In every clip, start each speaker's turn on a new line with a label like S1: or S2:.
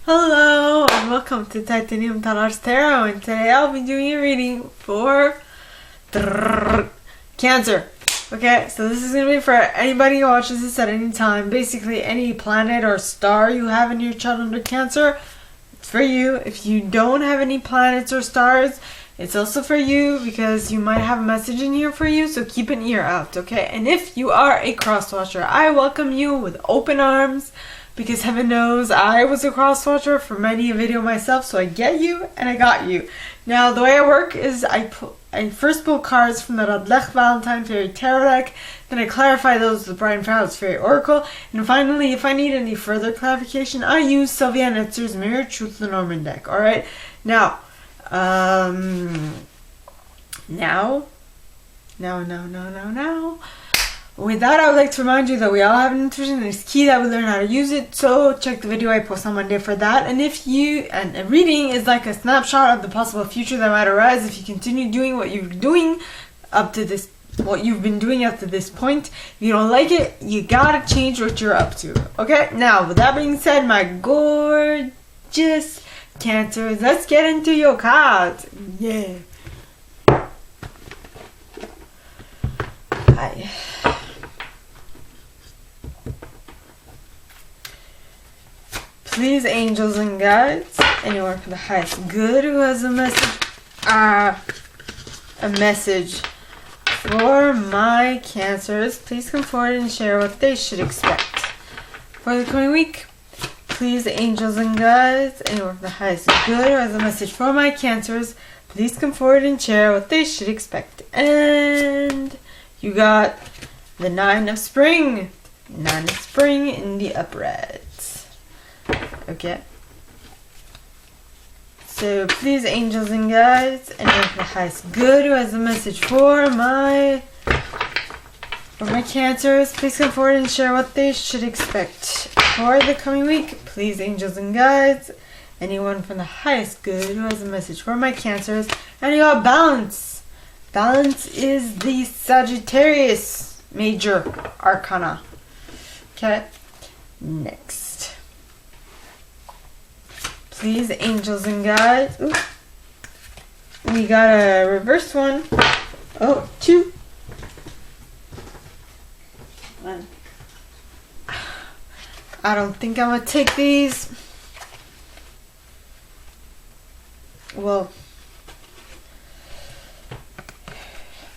S1: Hello and welcome to Titanium Talar's Tarot, and today I'll be doing a reading for Cancer. Okay, so this is going to be for anybody who watches this at any time. Basically any planet or star you have in your chart under Cancer, it's for you. If you don't have any planets or stars, it's also for you because you might have a message in here for you, so keep an ear out, okay? And if you are a cross watcher, I welcome you with open arms. Because heaven knows I was a cross watcher for many a video myself, so I get you and I got you. Now the way I work is I first pull cards from the Radlech Valentine Fairy Tarot deck, then I clarify those with Brian Fowler's Fairy Oracle, and finally, if I need any further clarification, I use Sylvia Netzer's Mirror Truth Lenormand deck. Alright, now, with that, I would like to remind you that we all have an intuition and it's key that we learn how to use it. So check the video I post on Monday for that. And a reading is like a snapshot of the possible future that might arise if you continue doing what you've been doing up to this point. If you don't like it, you gotta change what you're up to. Okay? Now, with that being said, my gorgeous Cancers, let's get into your cards. Yeah. Hi. Please, angels and guides, anyone for the highest good who has a message for my Cancers, please come forward and share what they should expect for the coming week. Please, angels and guides, anyone for the highest good who has a message for my Cancers, please come forward and share what they should expect. And you got the Nine of Spring. Nine of Spring in the upright. Okay. So please, angels and guides, anyone for the highest good who has a message for my Cancers, please come forward and share what they should expect for the coming week. Please, angels and guides, anyone from the highest good who has a message for my Cancers. And you got Balance. Balance is the Sagittarius major arcana. Okay. Next. Please, angels and guides. Ooh. We got a reverse one. Oh, two. One. I don't think I'm going to take these. Well.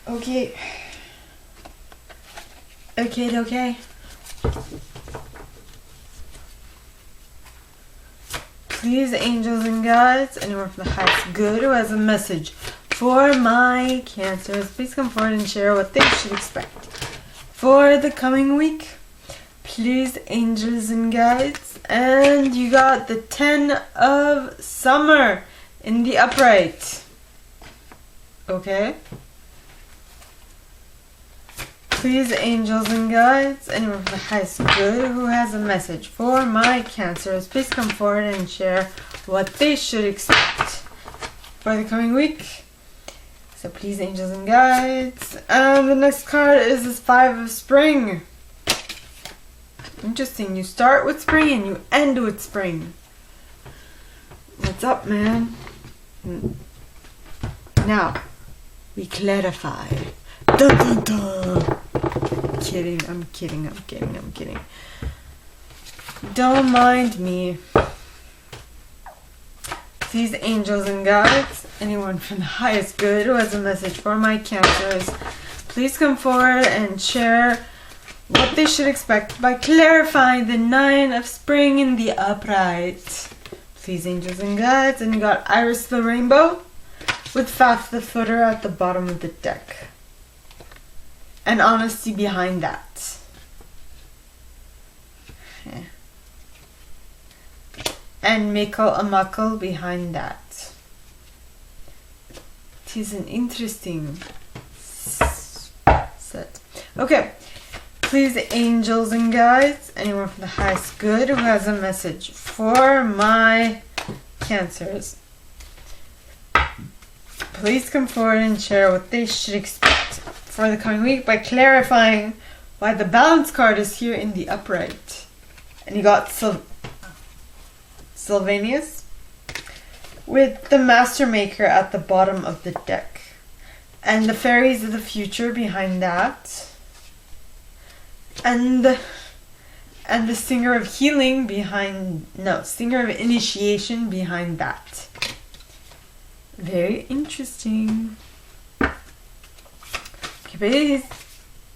S1: Okay. Okay. Please, angels and guides, anyone from the highest good who has a message for my Cancers, please come forward and share what they should expect for the coming week. Please, angels and guides. And you got the 10 of Summer in the upright. Okay. Please, angels and guides, anyone from the highest good who has a message for my Cancers, please come forward and share what they should expect for the coming week. So please, angels and guides. And the next card is this Five of Spring. Interesting. You start with spring and you end with spring. What's up, man? Now, we clarify. Dun, dun, dun. I'm kidding. Don't mind me. Please, angels and guides, anyone from the highest good who has a message for my Cancers, please come forward and share what they should expect by clarifying the Nine of Spring in the upright. Please, angels and guides, and you got Iris the Rainbow with Faf the Footer at the bottom of the deck. And honesty behind that. Yeah. And Mikkel Amakkel behind that. It is an interesting set. Okay. Please, angels and guides, anyone from the highest good who has a message for my Cancers, please come forward and share what they should expect for the coming week by clarifying why the Balance card is here in the upright. And you got Sylvanus, with the Master Maker at the bottom of the deck, and the Fairies of the Future behind that, and the Singer of Healing behind, no, Singer of Initiation behind that. Very interesting. Okay,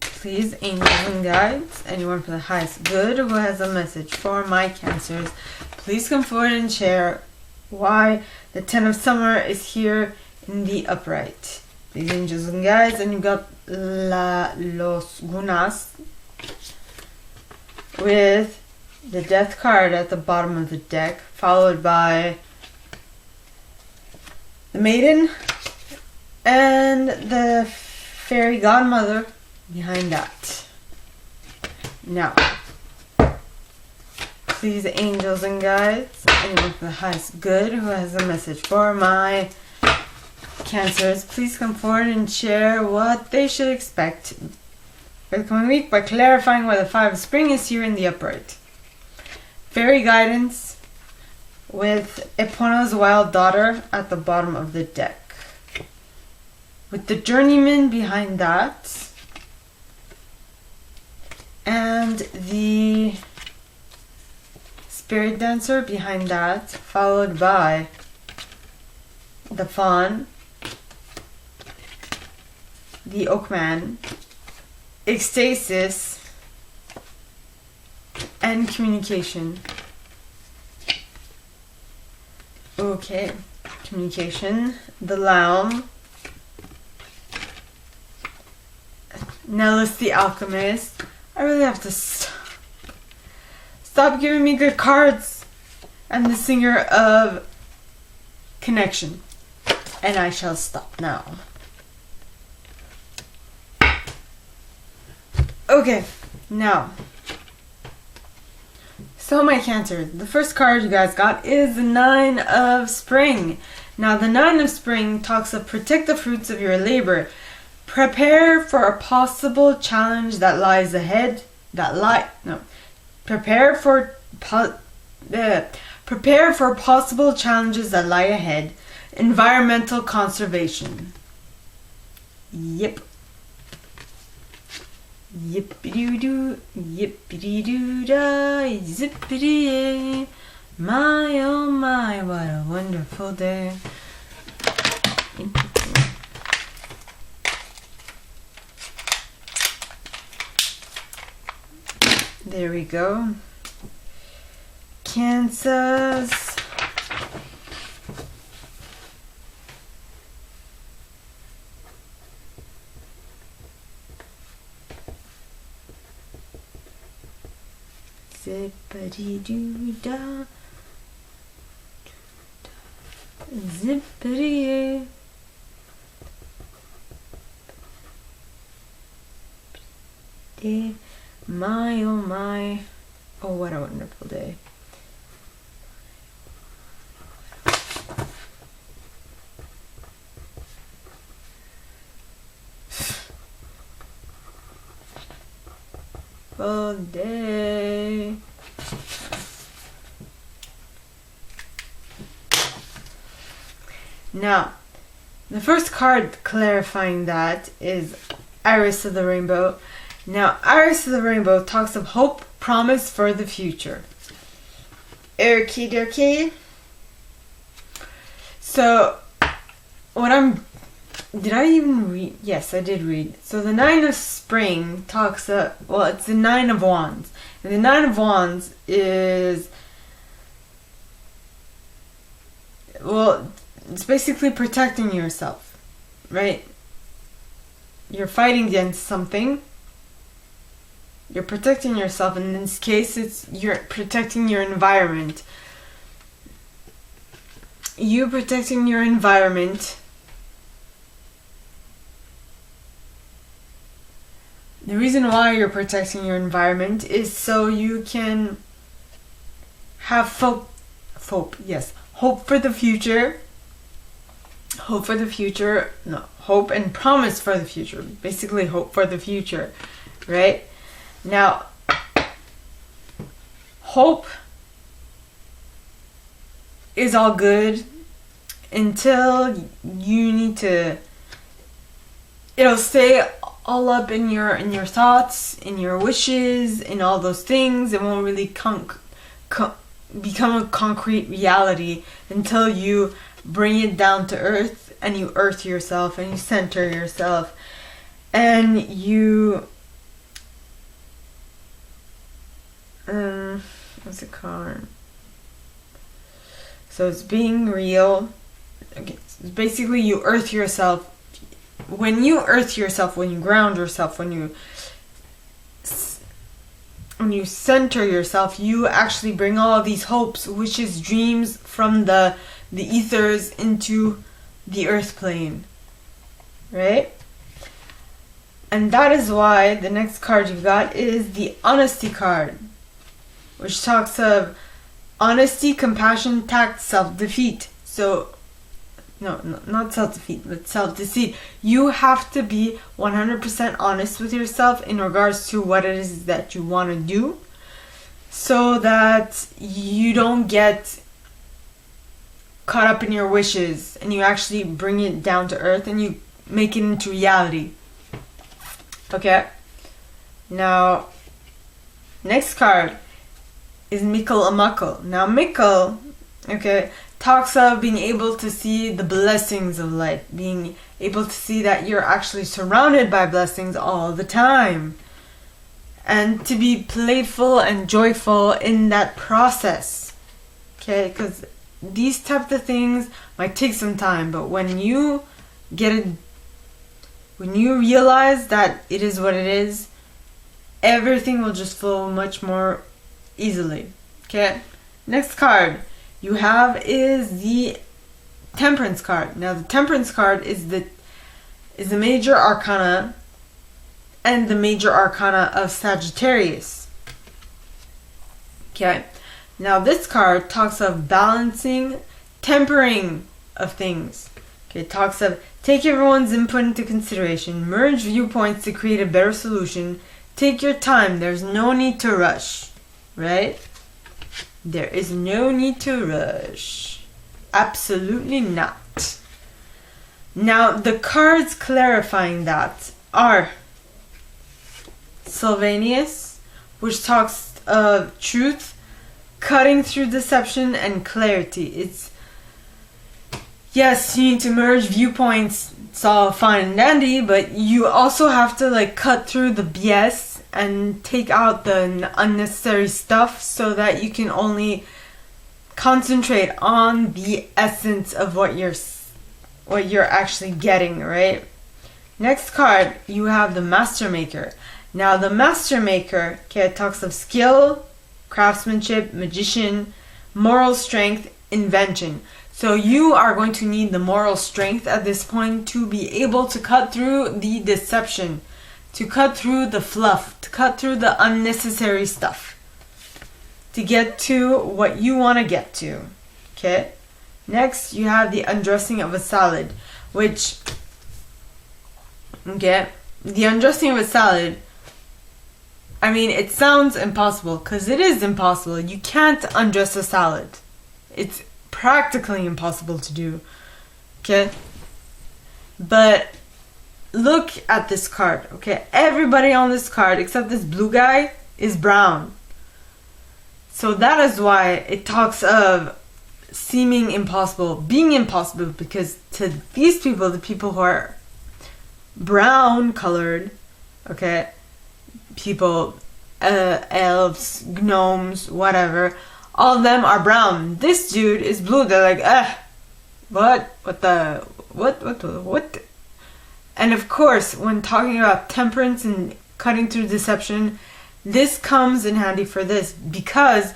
S1: please, angels and guides, anyone for the highest good who has a message for my Cancers, please come forward and share why the Ten of Summer is here in the upright. Please, angels and guides, and you got Los Gunas with the Death card at the bottom of the deck, followed by the Maiden and the Fairy Godmother behind that. Now, please, angels and guides, anyone for the highest good who has a message for my Cancers, please come forward and share what they should expect for the coming week by clarifying why the Five of Spring is here in the upright. Fairy guidance with Epona's Wild Daughter at the bottom of the deck, with the Journeyman behind that, and the Spirit Dancer behind that, followed by the Fawn, the Oakman, Ecstasis, and Communication. Okay, Communication, the Laum, Nellis the Alchemist. I really have to stop giving me good cards. And the Singer of Connection. And I shall stop now. Okay, now. So my Cancers, the first card you guys got is the Nine of Spring. Now the Nine of Spring talks of protect the fruits of your labor. Prepare for a possible challenge that lies ahead. Prepare for possible challenges that lie ahead. Environmental conservation. Yep. Yippity-doo, yippity-doo-da, zippity-yay. My, oh my, what a wonderful day. Interesting. There we go. Cancers. Zippity-doo-da. Zippity-yay. My, oh my. Oh, what a wonderful day. Full day. Now, the first card clarifying that is Iris of the Rainbow. Now, Iris of the Rainbow talks of hope, promise for the future. Okie dokie. So, did I even read? Yes, I did read. So the Nine of Spring talks it's the Nine of Wands. And the Nine of Wands is, it's basically protecting yourself, right? You're fighting against something. You're protecting yourself. In this case, you're protecting your environment. You protecting your environment. The reason why you're protecting your environment is so you can have hope for the future. Hope for the future. No, hope and promise for the future. Basically, hope for the future, right? Now, hope is all good until you need to. It'll stay all up in your thoughts, in your wishes, in all those things. It won't really become a concrete reality until you bring it down to earth, and you earth yourself, and you center yourself, and you what's it called? So it's being real. Okay, so basically you earth yourself. When you earth yourself, when you ground yourself, when you center yourself, you actually bring all of these hopes, wishes, dreams from the ethers into the earth plane, right? And that is why the next card you've got is the honesty card, which talks of honesty, compassion, tact, self-defeat. So no, not self-defeat, but self-deceit. You have to be 100% honest with yourself in regards to what it is that you want to do, so that you don't get caught up in your wishes, and you actually bring it down to earth and you make it into reality. Okay? Now, next card is Mikkel Amakkel. Now, Mikkel, okay, talks of being able to see the blessings of life, being able to see that you're actually surrounded by blessings all the time, and to be playful and joyful in that process. Okay, because these types of things might take some time, but when you realize that it is what it is, everything will just flow much more easily. Okay, next card you have is the Temperance card. Now the Temperance card is the major arcana and the major arcana of Sagittarius. Okay, now this card talks of balancing, tempering of things. Okay, it talks of take everyone's input into consideration, merge viewpoints to create a better solution, take your time, there's no need to rush, right? There is no need to rush. Absolutely not. Now, the cards clarifying that are Sylvanus, which talks of truth, cutting through deception, and clarity. It's, yes, you need to merge viewpoints. It's all fine and dandy, but you also have to cut through the BS and take out the unnecessary stuff so that you can only concentrate on the essence of what you're actually getting, right? Next card, you have the Master Maker. Now the Master Maker, okay, it talks of skill, craftsmanship, magician, moral strength, invention. So you are going to need the moral strength at this point to be able to cut through the deception, to cut through the fluff, to cut through the unnecessary stuff, to get to what you want to get to. Okay? Next, you have the undressing of a salad, which, okay, the undressing of a salad, I mean, it sounds impossible, because it is impossible. You can't undress a salad. It's practically impossible to do. Okay? But look at this card, okay? Everybody on this card, except this blue guy, is brown. So that is why it talks of seeming impossible, being impossible, because to these people, the people who are brown colored, okay, people, elves, gnomes, whatever, all of them are brown. This dude is blue. They're like, what? And of course, when talking about temperance and cutting through deception, this comes in handy for this, because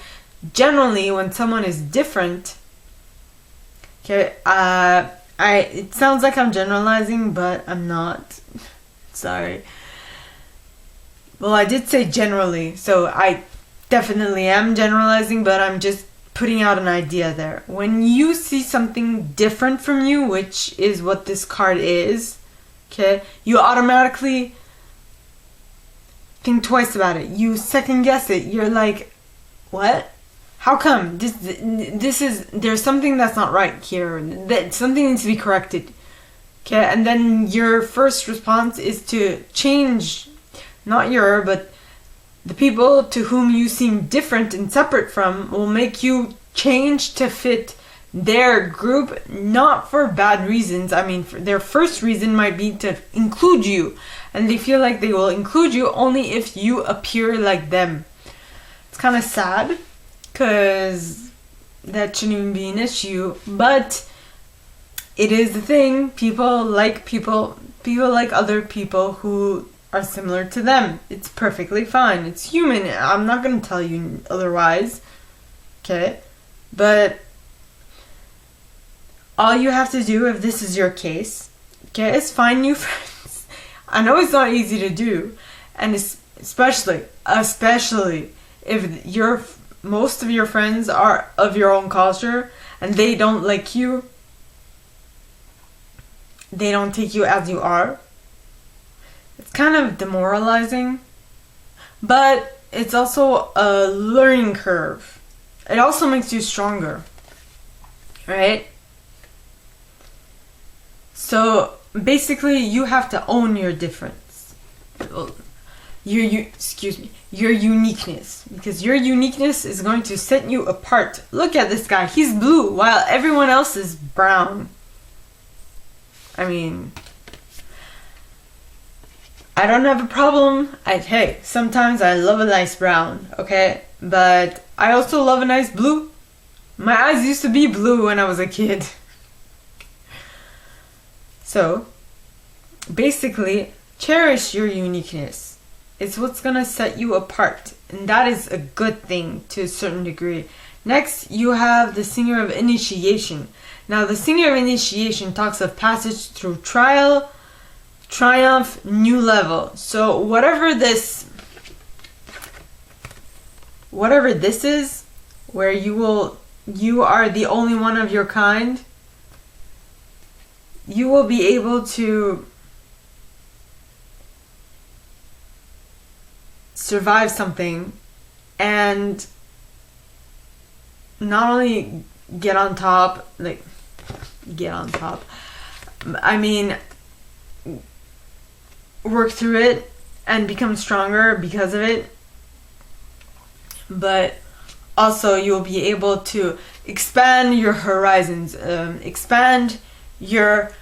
S1: generally when someone is different, okay, it sounds like I'm generalizing, but I'm not. Sorry. Well, I did say generally, so I definitely am generalizing, but I'm just putting out an idea there. When you see something different from you, which is what this card is, okay, you automatically think twice about it. You second guess it. You're like, what? how come this is, there's something that's not right here, that something needs to be corrected. Okay, and then your first response is to change, not your, but the people to whom you seem different and separate from will make you change to fit their group, not for bad reasons. I mean, their first reason might be to include you, and they feel like they will include you only if you appear like them. It's kind of sad, because that shouldn't even be an issue, but it is the thing. People like other people who are similar to them. It's perfectly fine. It's human. I'm not going to tell you otherwise. Okay? But all you have to do, if this is your case, okay, is find new friends. I know it's not easy to do, and especially if most of your friends are of your own culture and they don't like you, they don't take you as you are. It's kind of demoralizing, but it's also a learning curve. It also makes you stronger, right? So basically, you have to own your difference, your uniqueness, because your uniqueness is going to set you apart. Look at this guy; he's blue while everyone else is brown. I mean, I don't have a problem. Hey, sometimes I love a nice brown, okay? But I also love a nice blue. My eyes used to be blue when I was a kid. So, basically, cherish your uniqueness. It's what's gonna set you apart. And that is a good thing to a certain degree. Next, you have the Singer of Initiation. Now, the Singer of Initiation talks of passage through trial, triumph, new level. So whatever this is, where you are the only one of your kind, you will be able to survive something and not only get on top, I mean, work through it and become stronger because of it, but also you'll be able to expand your horizons, expand your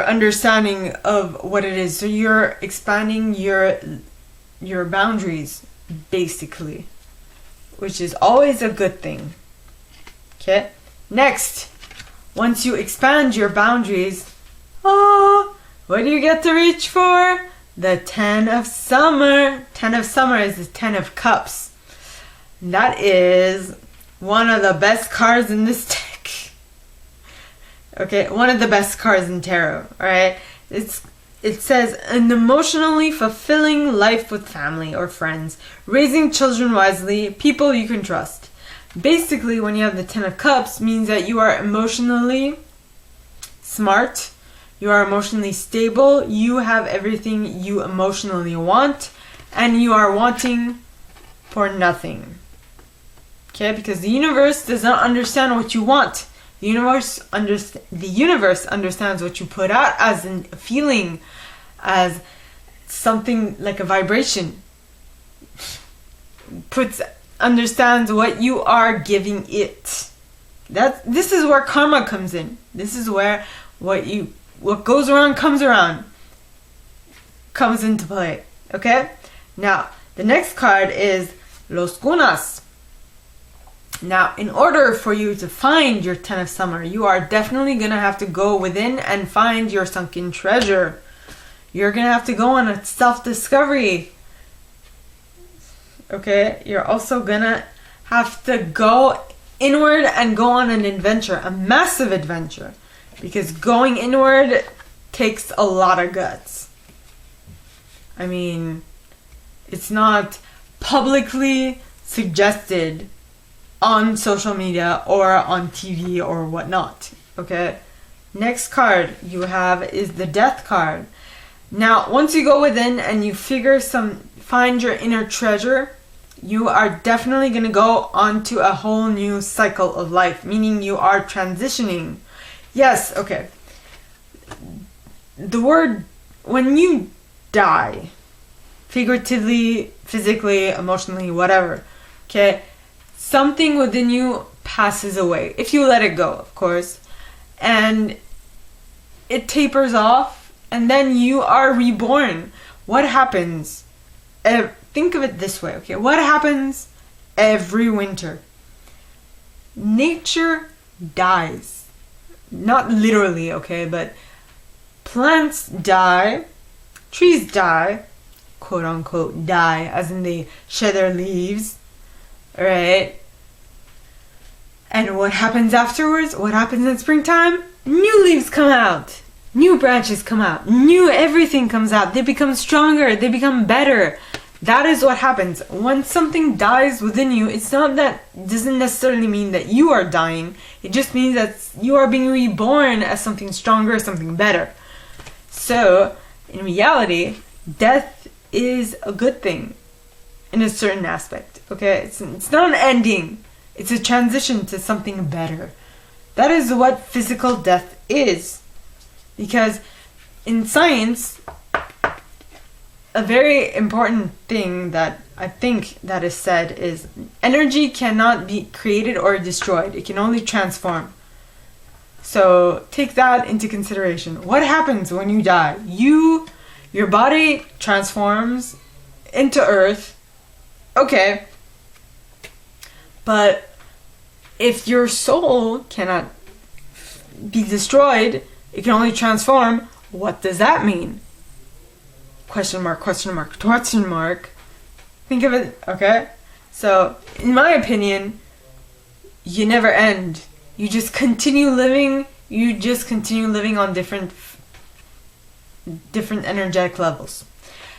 S1: understanding of what it is. So you're expanding your boundaries, basically, which is always a good thing. Okay? Next, once you expand your boundaries, what do you get to reach for? The 10 of Summer. 10 of Summer is the 10 of Cups. That is one of the best cards in this deck. Okay, one of the best cards in tarot. Alright? It says, an emotionally fulfilling life with family or friends, raising children wisely, people you can trust. Basically, when you have the 10 of Cups, means that you are emotionally smart, you are emotionally stable, you have everything you emotionally want, and you are wanting for nothing. Okay, because the universe does not understand what you want. The universe understands what you put out as a feeling, as something like a vibration. Understands what you are giving it. This is where karma comes in. This is where what goes around comes into play. Okay? Now, the next card is Los Gunas. Now, in order for you to find your 10 of Summer, you are definitely going to have to go within and find your sunken treasure. You're going to have to go on a self-discovery. Okay? You're also going to have to go inward and go on an adventure, a massive adventure. Because going inward takes a lot of guts. I mean, it's not publicly suggested on social media or on TV or whatnot. Okay? Next card you have is the Death card. Now, once you go within and you find your inner treasure, You are definitely going to go onto a whole new cycle of life, meaning you are transitioning. Yes, okay. The word, when you die, figuratively, physically, emotionally, whatever, okay, something within you passes away. If you let it go, of course. And it tapers off, and then you are reborn. What happens? Think of it this way, okay? What happens every winter? Nature dies. Not literally, okay, but plants die, trees die, quote unquote die, as in they shed their leaves, right? And what happens afterwards? What happens in springtime? New leaves come out, new branches come out, new everything comes out. They become stronger, they become better. That is what happens. When something dies within you, it's not that, doesn't necessarily mean that you are dying. It just means that you are being reborn as something stronger, something better. So, in reality, death is a good thing in a certain aspect, okay? It's not an ending. It's a transition to something better. That is what physical death is. Because in science, a very important thing that I think that is said is energy cannot be created or destroyed. It can only transform. So take that into consideration. What happens when you die? Your body transforms into earth. Okay. But if your soul cannot be destroyed, it can only transform. What does that mean? Question mark, question mark, question mark. Think of it, okay? So, in my opinion, you never end. You just continue living. You just continue living on different energetic levels.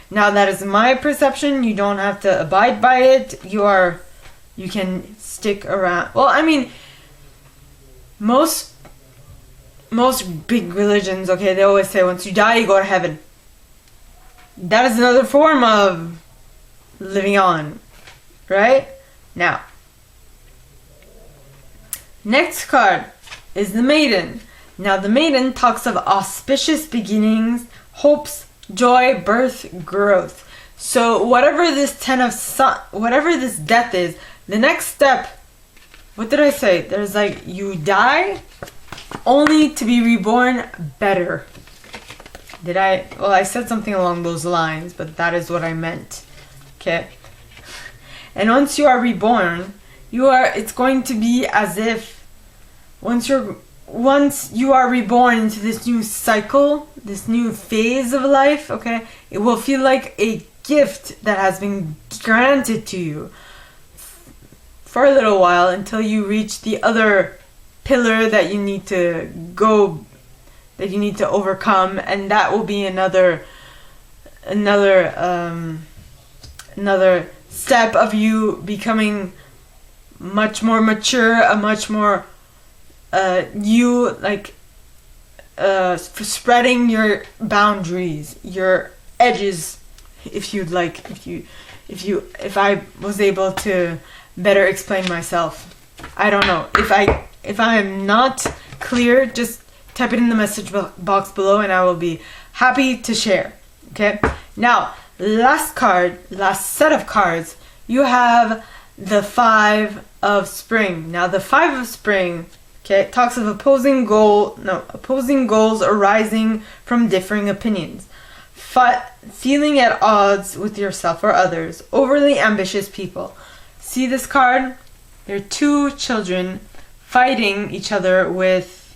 S1: Now, that is my perception. You don't have to abide by it. You can stick around. Well, I mean, most big religions, okay, they always say once you die, you go to heaven. That is another form of living on, right? Now, next card is the Maiden. Now, the Maiden talks of auspicious beginnings, hopes, joy, birth, growth. So, whatever this whatever this death is, the next step, what did I say? There's like, you die only to be reborn better. Well, I said something along those lines, but that is what I meant. Okay? And once you are reborn, it's going to be as if once you are reborn into this new cycle, this new phase of life, okay, it will feel like a gift that has been granted to you for a little while until you reach the other pillar that you need to overcome, and that will be another step of you becoming much more mature, a much more spreading your boundaries, your edges, if I was able to better explain myself. I don't know. If I am not clear, just type it in the message box below and I will be happy to share. Okay? Now, last set of cards, you have the Five of Spring. Now, the Five of Spring, okay, talks of opposing goals arising from differing opinions. Feeling at odds with yourself or others. Overly ambitious people. See this card? There are two children fighting each other with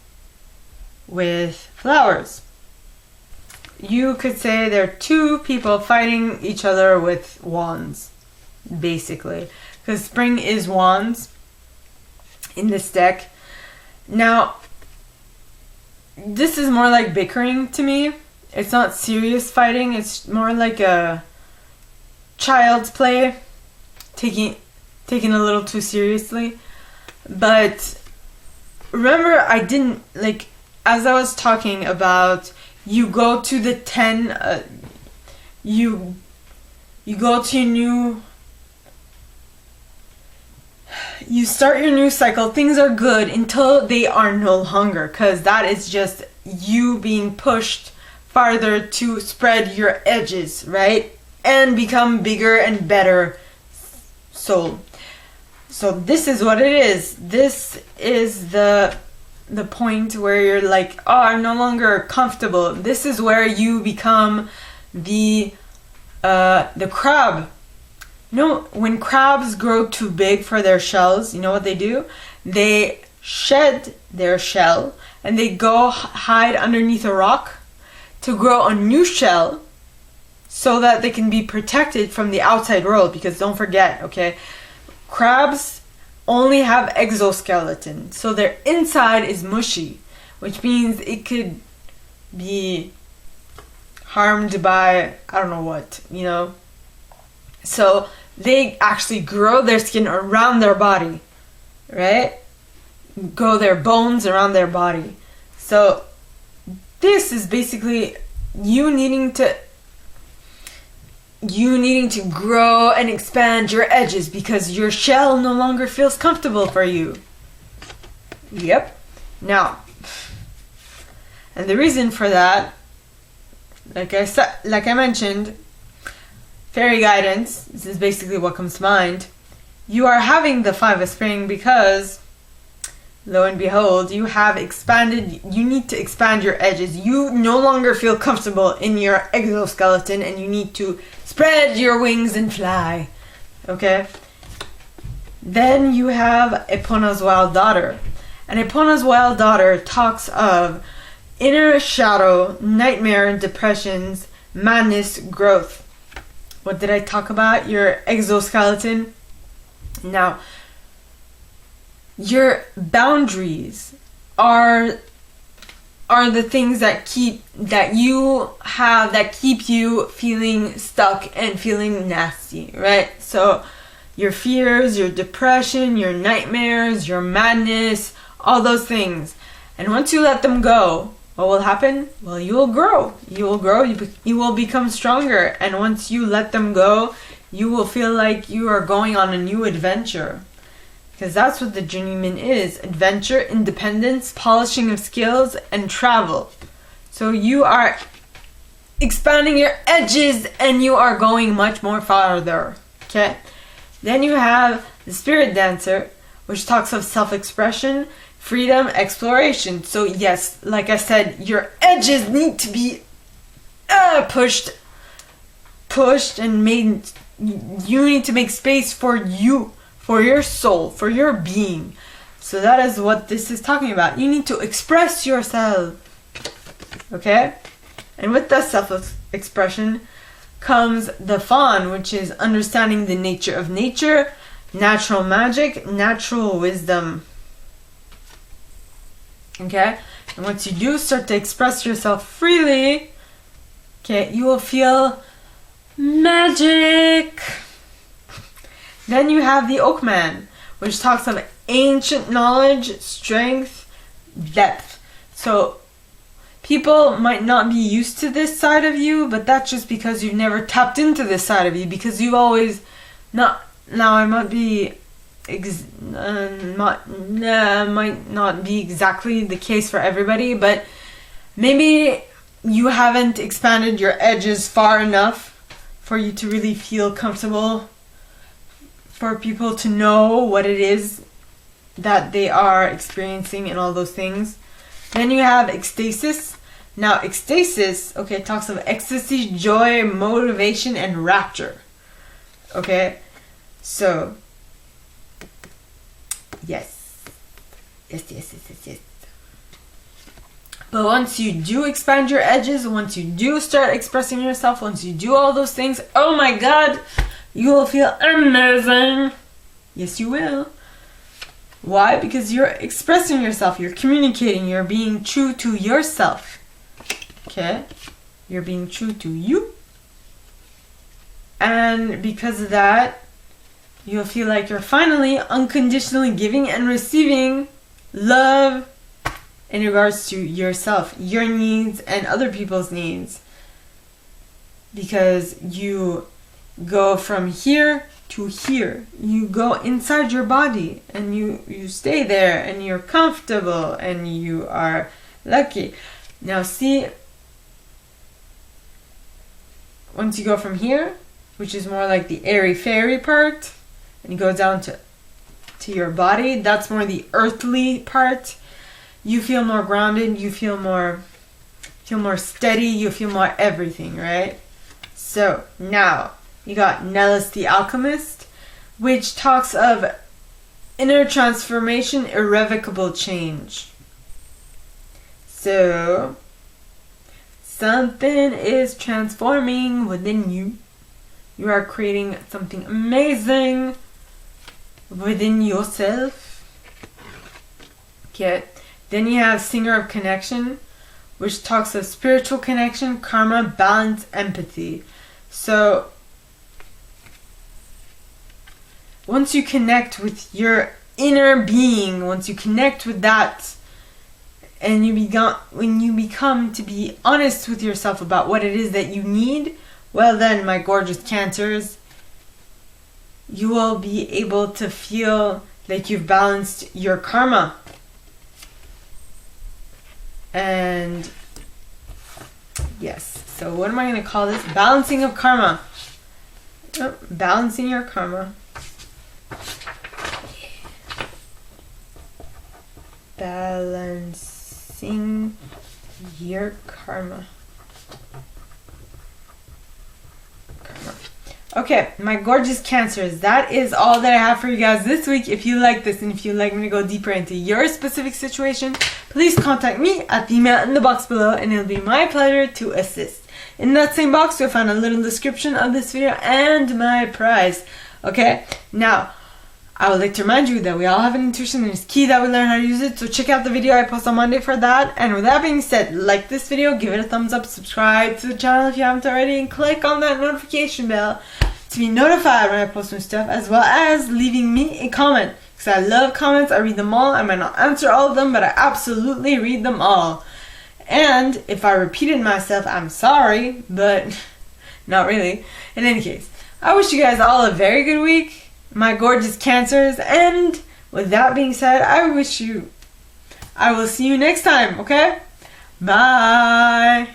S1: flowers. You could say there are two people fighting each other with wands, basically. Because spring is wands in this deck. Now, this is more like bickering to me. It's not serious fighting. It's more like a child's play, taking a little too seriously. But remember, I didn't, as I was talking about, you go to the 10, you go to you start your new cycle, things are good until they are no longer, because that is just you being pushed farther to spread your edges, right? And become bigger and better soul. So this is what it is. This is the point where you're like, oh, I'm no longer comfortable. This is where you become the crab. You know, when crabs grow too big for their shells, you know what they do? They shed their shell and they go hide underneath a rock to grow a new shell so that they can be protected from the outside world. Because don't forget, okay, crabs only have exoskeleton, so their inside is mushy, which means it could be harmed by I don't know what, you know. So they actually grow their skin around their body, right? Grow their bones around their body. So this is basically you needing to grow and expand your edges because your shell no longer feels comfortable for you. Yep. Now, and the reason for that, like I mentioned, fairy guidance, this is basically what comes to mind. You are having the 5 of spring because, lo and behold, you need to expand your edges. You no longer feel comfortable in your exoskeleton and you need to spread your wings and fly. Okay? Then you have Epona's Wild Daughter. And Epona's Wild Daughter talks of inner shadow, nightmare, depressions, madness, growth. What did I talk about? Your exoskeleton. Now, your boundaries are the things that keep you feeling stuck and feeling nasty, right? So your fears, your depression, your nightmares, your madness, all those things. And once you let them go, what will happen? Well, you will grow. You will become stronger. And once you let them go, you will feel like you are going on a new adventure. Because that's what the journeyman is. Adventure, independence, polishing of skills, and travel. So you are expanding your edges and you are going much more farther. Okay? Then you have the spirit dancer, which talks of self-expression, freedom, exploration. So yes, like I said, your edges need to be pushed and made. You need to make space for you, for your soul, for your being. So that is what this is talking about. You need to express yourself. Okay? And with that self-expression comes the fawn, which is understanding the nature of nature, natural magic, natural wisdom. Okay? And once you do start to express yourself freely, okay, you will feel magic. Then you have the Oakman, which talks of ancient knowledge, strength, depth. So people might not be used to this side of you, but that's just because you've never tapped into this side of you, because you've always not. Now I might be might not be exactly the case for everybody, but maybe you haven't expanded your edges far enough for you to really feel comfortable, for people to know what it is that they are experiencing and all those things. Then you have ecstasis. Now ecstasis, okay, talks of ecstasy, joy, motivation, and rapture. Okay, so yes. But once you do expand your edges, once you do start expressing yourself, once you do all those things, oh my god, you will feel amazing. Yes, you will. Why? Because you're expressing yourself, you're communicating, you're being true to yourself. Okay? You're being true to you. And because of that, you'll feel like you're finally unconditionally giving and receiving love in regards to yourself, your needs, and other people's needs. Because you go from here to here. You go inside your body and you stay there and you're comfortable and you are lucky. Now see, once you go from here, which is more like the airy-fairy part, and you go down to your body, that's more the earthly part. You feel more grounded, you feel more steady, you feel more everything, right? So now you got Nellis the Alchemist, which talks of inner transformation, irrevocable change. So something is transforming within you. You are creating something amazing within yourself. Okay. Then you have Singer of Connection, which talks of spiritual connection, karma, balance, empathy. So once you connect with your inner being, once you connect with that, and when you become to be honest with yourself about what it is that you need, well then, my gorgeous Cancers, you will be able to feel like you've balanced your karma. And yes, so what am I going to call this? Balancing of karma. Oh, balancing your karma. Balancing your karma. Okay, my gorgeous Cancers, that is all that I have for you guys this week. If you like this and if you'd like me to go deeper into your specific situation, please contact me at the email in the box below and it'll be my pleasure to assist. In that same box, you'll find a little description of this video and my prize. Okay, now, I would like to remind you that we all have an intuition and it's key that we learn how to use it. So check out the video I post on Monday for that. And with that being said, like this video, give it a thumbs up, subscribe to the channel if you haven't already, and click on that notification bell to be notified when I post new stuff, as well as leaving me a comment. Because I love comments, I read them all. I might not answer all of them, but I absolutely read them all. And if I repeated myself, I'm sorry, but not really. In any case, I wish you guys all a very good week, my gorgeous Cancers, and with that being said, I will see you next time, okay? Bye!